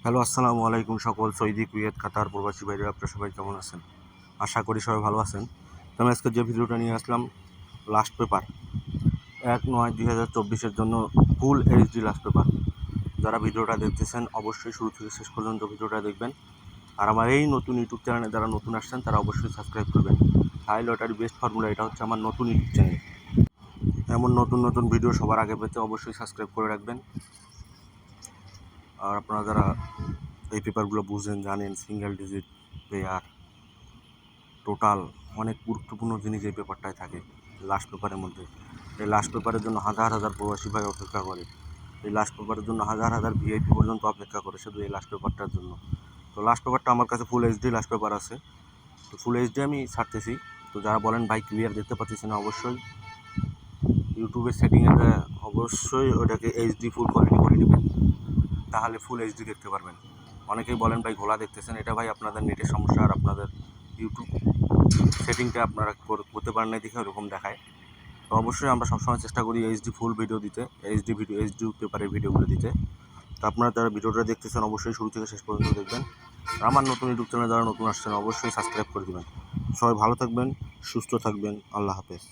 Hello, আসসালামু আলাইকুম সকল সৌদি, কুয়েত, কাতার প্রবাসী ভাইরা, আপনারা সবাই কেমন আছেন? আশা করি সবাই ভালো আছেন। তো আমি আজকে যে ভিডিওটা নিয়ে আসলাম, লাস্ট পেপার 1/9/2024 জন্য ফুল এইচডি লাস্ট পেপার। যারা ভিডিওটা দেখতেছেন অবশ্যই শুরু থেকে শেষ পর্যন্ত ভিডিওটা দেখবেন। আর আমার এই নতুন ইউটিউব চ্যানেলে যারা নতুন আসছেন তারা অবশ্যই সাবস্ক্রাইব করবেন। হাই লটারি বেস্ট ফর্মুলা, এটা হচ্ছে আমার নতুন ইউটিউব চ্যানেল। এমন নতুন নতুন ভিডিও সবার আগে পেতে অবশ্যই সাবস্ক্রাইব করে রাখবেন। আর আপনারা যারা এই পেপারগুলো বুঝেন, জানেন, সিঙ্গেল ডিজিট পেয়ার, টোটাল অনেক গুরুত্বপূর্ণ জিনিস এই পেপারটায় থাকে লাস্ট পেপারের মধ্যে। এই লাস্ট পেপারের জন্য হাজার হাজার প্রবাসী ভাই অপেক্ষা করে। এই লাস্ট পেপারের জন্য হাজার হাজার ভিআইপি পর্যন্ত অপেক্ষা করে শুধু এই লাস্ট পেপারটার জন্য। তো লাস্ট পেপারটা আমার কাছে ফুল এইচডি লাস্ট পেপার আছে। তো ফুল এইচডি আমি ছাড়তেছি। তো যারা বলেন ভাই ক্লিয়ার দেখতে পাচ্ছি না, অবশ্যই ইউটিউবের সেটিংয়ে অবশ্যই ওটাকে এইচডি ফুল কোয়ালিটি করে নেবেন, তাহলে ফুল এইচডি দেখতে পারবেন। অনেকেই বলেন ভাই ঘোলা দেখতেছেন, এটা ভাই আপনাদের নেটের সমস্যা আর আপনাদের ইউটিউব সেটিংটা আপনারা করতে পারেন না দেখে ওরকম দেখায়। তো অবশ্যই আমরা সবসময় চেষ্টা করি এইচডি ফুল ভিডিও দিতে, এইচডি পেপারের ভিডিওগুলো দিতে। তো আপনারা যারা ভিডিওটা দেখতেছেন অবশ্যই শুরু থেকে শেষ পর্যন্ত দেখবেন। আর আমার নতুন ইউটিউব চ্যানেলে যারা নতুন আসছেন অবশ্যই সাবস্ক্রাইব করে দেবেন। সবাই ভালো থাকবেন, সুস্থ থাকবেন। আল্লাহ হাফেজ।